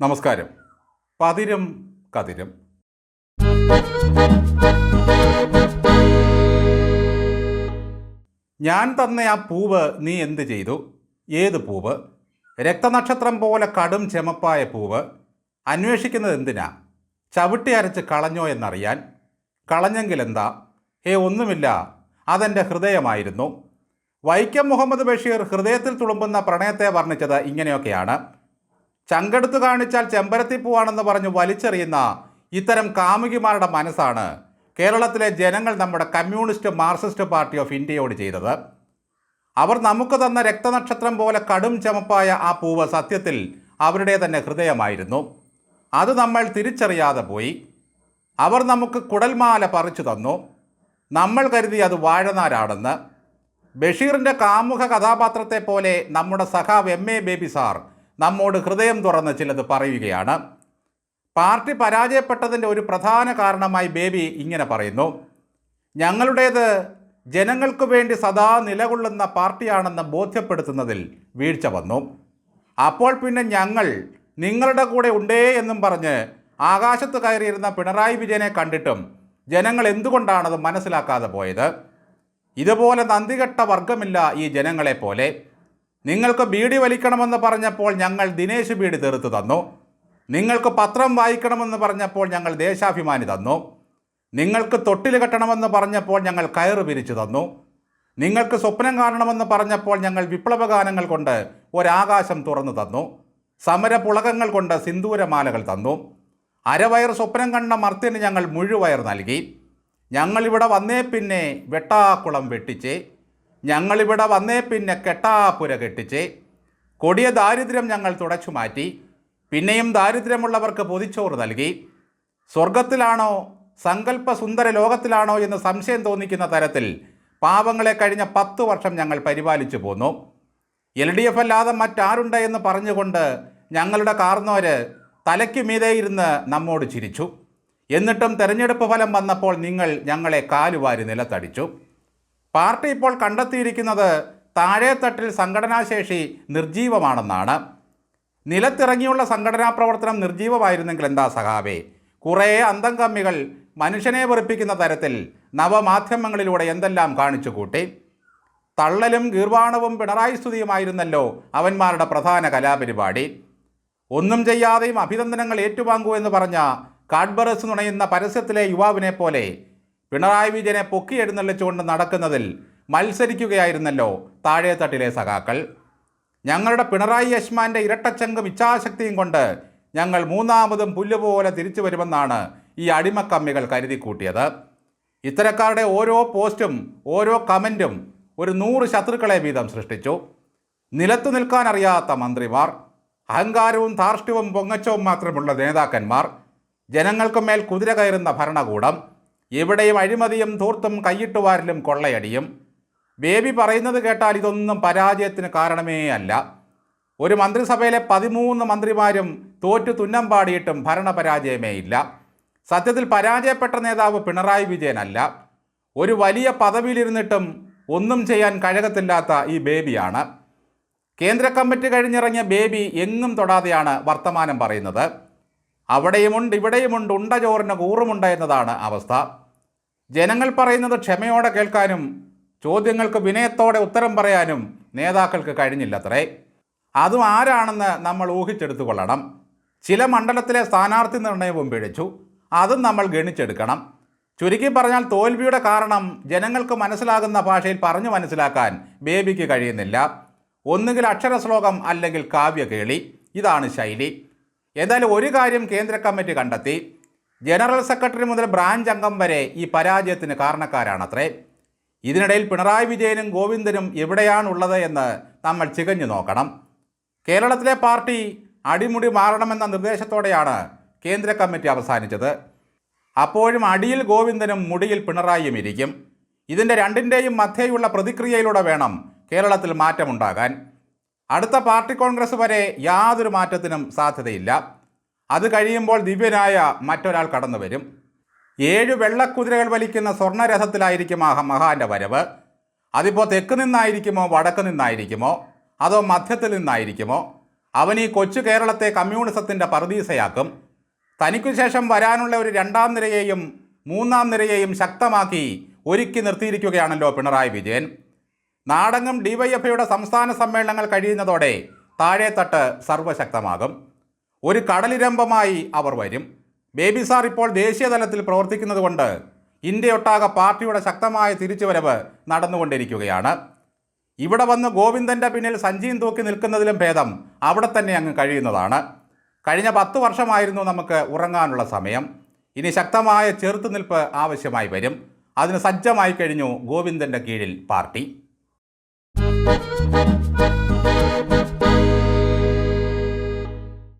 നമസ്കാരം. പതിരും കതിരും. ഞാൻ തന്ന ആ പൂവ് നീ എന്ത് ചെയ്തു? ഏത് പൂവ്? രക്തനക്ഷത്രം പോലെ കടും ചെമപ്പായ പൂവ്. അന്വേഷിക്കുന്നത് എന്തിനാ? ചവിട്ടി അരച്ച് കളഞ്ഞോ എന്നറിയാൻ. കളഞ്ഞെങ്കിൽ എന്താ? ഒന്നുമില്ല, അതെൻ്റെ ഹൃദയമായിരുന്നു. വൈക്കം മുഹമ്മദ് ബഷീർ ഹൃദയത്തിൽ തുളുമ്പുന്ന പ്രണയത്തെ വർണ്ണിച്ചത് ഇങ്ങനെയൊക്കെയാണ്. ചങ്കെടുത്തു കാണിച്ചാൽ ചെമ്പരത്തിപ്പൂവാണെന്ന് പറഞ്ഞ് വലിച്ചെറിയുന്ന ഇത്തരം കാമുകിമാരുടെ മനസ്സാണ് കേരളത്തിലെ ജനങ്ങൾ നമ്മുടെ കമ്മ്യൂണിസ്റ്റ് മാർക്സിസ്റ്റ് പാർട്ടി ഓഫ് ഇന്ത്യയോട് ചെയ്തത്. അവർ നമുക്ക് തന്ന രക്തനക്ഷത്രം പോലെ കടും ചമപ്പായ ആ പൂവ് സത്യത്തിൽ അവരുടെ തന്നെ ഹൃദയമായിരുന്നു. അത് നമ്മൾ തിരിച്ചറിയാതെ പോയി. അവർ നമുക്ക് കുടൽമാല പറിച്ചു തന്നു. നമ്മൾ കരുതി അത് വാഴനാരാണെന്ന്. ബഷീറിൻ്റെ കാമുക കഥാപാത്രത്തെ പോലെ നമ്മുടെ സഖാവ് എം എ ബേബി സാർ നമ്മോട് ഹൃദയം തുറന്ന് ചിലത് പറയുകയാണ്. പാർട്ടി പരാജയപ്പെട്ടതിൻ്റെ ഒരു പ്രധാന കാരണമായി ബേബി ഇങ്ങനെ പറയുന്നു: ഞങ്ങളുടേത് ജനങ്ങൾക്ക് വേണ്ടി സദാ നിലകൊള്ളുന്ന പാർട്ടിയാണെന്ന് ബോധ്യപ്പെടുത്തുന്നതിൽ വീഴ്ച വന്നു. അപ്പോൾ പിന്നെ ഞങ്ങൾ നിങ്ങളുടെ കൂടെ ഉണ്ടേ എന്നും പറഞ്ഞ് ആകാശത്ത് കയറിയിരുന്ന പിണറായി വിജയനെ കണ്ടിട്ടും ജനങ്ങൾ എന്തുകൊണ്ടാണത് മനസ്സിലാക്കാതെ പോയത്? ഇതുപോലെ നന്ദികെട്ട വർഗമില്ല ഈ ജനങ്ങളെപ്പോലെ. നിങ്ങൾക്ക് ബീഡി വലിക്കണമെന്ന് പറഞ്ഞപ്പോൾ ഞങ്ങൾ ദിനേശ് ബീഡി തീർത്ത് തന്നു. നിങ്ങൾക്ക് പത്രം വായിക്കണമെന്ന് പറഞ്ഞപ്പോൾ ഞങ്ങൾ ദേശാഭിമാനി തന്നു. നിങ്ങൾക്ക് തൊട്ടിൽ കെട്ടണമെന്ന് പറഞ്ഞപ്പോൾ ഞങ്ങൾ കയറ് പിരിച്ചു തന്നു. നിങ്ങൾക്ക് സ്വപ്നം കാണണമെന്ന് പറഞ്ഞപ്പോൾ ഞങ്ങൾ വിപ്ലവഗാനങ്ങൾ കൊണ്ട് ഒരാകാശം തുറന്നു തന്നു. സമരപുളകങ്ങൾ കൊണ്ട് സിന്ദൂരമാലകൾ തന്നു. അരവയർ സ്വപ്നം കണ്ട മർത്യന് ഞങ്ങൾ മുഴുവയർ നൽകി. ഞങ്ങളിവിടെ വന്നേ പിന്നെ വെട്ടാക്കുളം വെട്ടിച്ചേ. ഞങ്ങളിവിടെ വന്നേ പിന്നെ കെട്ടാപ്പുര കെട്ടിച്ചേ. കൊടിയ ദാരിദ്ര്യം ഞങ്ങൾ തുടച്ചു മാറ്റി. പിന്നെയും ദാരിദ്ര്യമുള്ളവർക്ക് പൊതിച്ചോറ് നൽകി. സ്വർഗത്തിലാണോ സങ്കല്പ സുന്ദര ലോകത്തിലാണോ എന്ന് സംശയം തോന്നിക്കുന്ന തരത്തിൽ പാവങ്ങളെ കഴിഞ്ഞ 10 വർഷം ഞങ്ങൾ പരിപാലിച്ചു പോന്നു. LDF അല്ലാതെ മറ്റാരുണ്ട് എന്ന് പറഞ്ഞുകൊണ്ട് ഞങ്ങളുടെ കാർന്നോര് തലയ്ക്ക് മീതെ ഇരുന്ന് നമ്മോട് ചിരിച്ചു. എന്നിട്ടും തെരഞ്ഞെടുപ്പ് ഫലം വന്നപ്പോൾ നിങ്ങൾ ഞങ്ങളെ കാലുവാരി നിലത്തടിച്ചു. പാർട്ടി ഇപ്പോൾ കണ്ടെത്തിയിരിക്കുന്നത് താഴെത്തട്ടിൽ സംഘടനാശേഷി നിർജീവമാണെന്നാണ്. നിലത്തിറങ്ങിയുള്ള സംഘടനാ പ്രവർത്തനം നിർജീവമായിരുന്നെങ്കിൽ എന്താ സഖാവേ? കുറേ അന്തം കമ്മികൾ മനുഷ്യനെ വെറുപ്പിക്കുന്ന തരത്തിൽ നവമാധ്യമങ്ങളിലൂടെ എന്തെല്ലാം കാണിച്ചു കൂട്ടി. തള്ളലും ഗീർവാണവും പിണറായി സ്തുതിയുമായിരുന്നല്ലോ അവന്മാരുടെ പ്രധാന കലാപരിപാടി. ഒന്നും ചെയ്യാതെയും അഭിനന്ദനങ്ങൾ ഏറ്റുവാങ്ങൂ എന്ന് പറഞ്ഞ കാഡ്ബറസ് നുണയുന്ന പരസ്യത്തിലെ യുവാവിനെ പോലെ പിണറായി വിജയനെ പൊക്കി എഴുന്നള്ളിച്ചുകൊണ്ട് നടക്കുന്നതിൽ മത്സരിക്കുകയായിരുന്നല്ലോ താഴെത്തട്ടിലെ സഖാക്കൾ. ഞങ്ങളുടെ പിണറായി യശ്മാൻ്റെ ഇരട്ടച്ചങ്കും ഇച്ഛാശക്തിയും കൊണ്ട് ഞങ്ങൾ മൂന്നാമതും പുല്ലുപോലെ തിരിച്ചു വരുമെന്നാണ് ഈ അടിമക്കമ്മികൾ കരുതിക്കൂട്ടിയത്. ഇത്തരക്കാരുടെ ഓരോ പോസ്റ്റും ഓരോ കമൻറ്റും ഒരു 100 ശത്രുക്കളെ വീതം സൃഷ്ടിച്ചു. നിലത്തു നിൽക്കാൻ അറിയാത്ത മന്ത്രിമാർ, അഹങ്കാരവും ധാർഷ്ട്യവും പൊങ്ങച്ചവും മാത്രമുള്ള നേതാക്കന്മാർ, ജനങ്ങൾക്ക് മേൽ കുതിര കയറുന്ന ഭരണകൂടം, എവിടെയും അഴിമതിയും ധൂർത്തും കൈയിട്ടുവാരലും കൊള്ളയടിയും. ബേബി പറയുന്നത് കേട്ടാൽ ഇതൊന്നും പരാജയത്തിന് കാരണമേ അല്ല. ഒരു മന്ത്രിസഭയിലെ 13 മന്ത്രിമാരും തോറ്റു തുന്നം പാടിയിട്ടും ഭരണപരാജയമേ ഇല്ല. സത്യത്തിൽ പരാജയപ്പെട്ട നേതാവ് പിണറായി വിജയനല്ല. ഒരു വലിയ പദവിയിലിരുന്നിട്ടും ഒന്നും ചെയ്യാൻ കഴകത്തില്ലാത്ത ഈ ബേബിയാണ്. കേന്ദ്ര കമ്മിറ്റി കഴിഞ്ഞിറങ്ങിയ ബേബി എങ്ങും തൊടാതെയാണ് വർത്തമാനം പറയുന്നത്. അവിടെയുമുണ്ട് ഇവിടെയുമുണ്ട് ഉണ്ട ചോറിന് കൂറുമുണ്ട് എന്നതാണ് അവസ്ഥ. ജനങ്ങൾ പറയുന്നത് ക്ഷമയോടെ കേൾക്കാനും ചോദ്യങ്ങൾക്ക് വിനയത്തോടെ ഉത്തരം പറയാനും നേതാക്കൾക്ക് കഴിഞ്ഞില്ലത്രേ. അതും ആരാണെന്ന് നമ്മൾ ഊഹിച്ചെടുത്തു കൊള്ളണം. ചില മണ്ഡലത്തിലെ സ്ഥാനാർത്ഥി നിർണയവും പിഴച്ചു. അതും നമ്മൾ ഗണിച്ചെടുക്കണം. ചുരുക്കി പറഞ്ഞാൽ തോൽവിയുടെ കാരണം ജനങ്ങൾക്ക് മനസ്സിലാകുന്ന ഭാഷയിൽ പറഞ്ഞു മനസ്സിലാക്കാൻ ബേബിക്ക് കഴിയുന്നില്ല. ഒന്നുകിൽ അക്ഷരശ്ലോകം അല്ലെങ്കിൽ കാവ്യകേളി. ഇതാണ് ശൈലി. എന്തായാലും ഒരു കാര്യം കേന്ദ്ര കമ്മിറ്റി കണ്ടെത്തി: ജനറൽ സെക്രട്ടറി മുതൽ ബ്രാഞ്ച് അംഗം വരെ ഈ പരാജയത്തിന് കാരണക്കാരാണത്രേ. ഇതിനിടയിൽ പിണറായി വിജയനും ഗോവിന്ദനും എവിടെയാണുള്ളത് എന്ന് നമ്മൾ ചികഞ്ഞു നോക്കണം. കേരളത്തിലെ പാർട്ടി അടിമുടി മാറണമെന്ന നിർദ്ദേശത്തോടെയാണ് കേന്ദ്ര കമ്മിറ്റി അവസാനിച്ചത്. അപ്പോഴും അടിയിൽ ഗോവിന്ദനും മുടിയിൽ പിണറായിയും ഇരിക്കും. ഇതിൻ്റെ രണ്ടിൻ്റെയും മധ്യയുള്ള പ്രതിക്രിയയിലൂടെ വേണം കേരളത്തിൽ മാറ്റമുണ്ടാകാൻ. അടുത്ത പാർട്ടി കോൺഗ്രസ് വരെ യാതൊരു മാറ്റത്തിനും സാധ്യതയില്ല. അത് കഴിയുമ്പോൾ ദിവ്യനായ മറ്റൊരാൾ കടന്നു വരും. 7 വെള്ളക്കുതിരകൾ വലിക്കുന്ന സ്വർണ്ണരഥത്തിലായിരിക്കും ആ മഹാൻ്റെ വരവ്. അതിപ്പോൾ തെക്ക് നിന്നായിരിക്കുമോ വടക്ക് നിന്നായിരിക്കുമോ അതോ മധ്യത്തിൽ നിന്നായിരിക്കുമോ? അവൻ ഈ കൊച്ചു കേരളത്തെ കമ്മ്യൂണിസത്തിൻ്റെ പറുദീസയാക്കും. തനിക്കു ശേഷം വരാനുള്ള ഒരു രണ്ടാം നിരയെയും മൂന്നാം നിരയെയും ശക്തമാക്കി ഒരുക്കി നിർത്തിയിരിക്കുകയാണല്ലോ പിണറായി വിജയൻ. നാടെങ്ങും ഡിവൈഎഫ്ഐയുടെ സംസ്ഥാന സമ്മേളനങ്ങൾ കഴിയുന്നതോടെ താഴെത്തട്ട് സർവശക്തമാകും. ഒരു കടലിരമ്പമായി അവർ വരും. ബേബി സാർ ഇപ്പോൾ ദേശീയ തലത്തിൽ പ്രവർത്തിക്കുന്നത് കൊണ്ട് ഇന്ത്യയൊട്ടാകെ പാർട്ടിയുടെ ശക്തമായ തിരിച്ചുവരവ് നടന്നുകൊണ്ടിരിക്കുകയാണ്. ഇവിടെ വന്ന് ഗോവിന്ദൻ്റെ പിന്നിൽ സഞ്ചിയും തൂക്കി നിൽക്കുന്നതിലും ഭേദം അവിടെ തന്നെ അങ്ങ് കഴിയുന്നതാണ്. കഴിഞ്ഞ 10 വർഷമായിരുന്നു നമുക്ക് ഉറങ്ങാനുള്ള സമയം. ഇനി ശക്തമായ ചെറുത്തുനിൽപ്പ് ആവശ്യമായി വരും. അതിന് സജ്ജമായി കഴിഞ്ഞു ഗോവിന്ദൻ്റെ കീഴിൽ പാർട്ടി.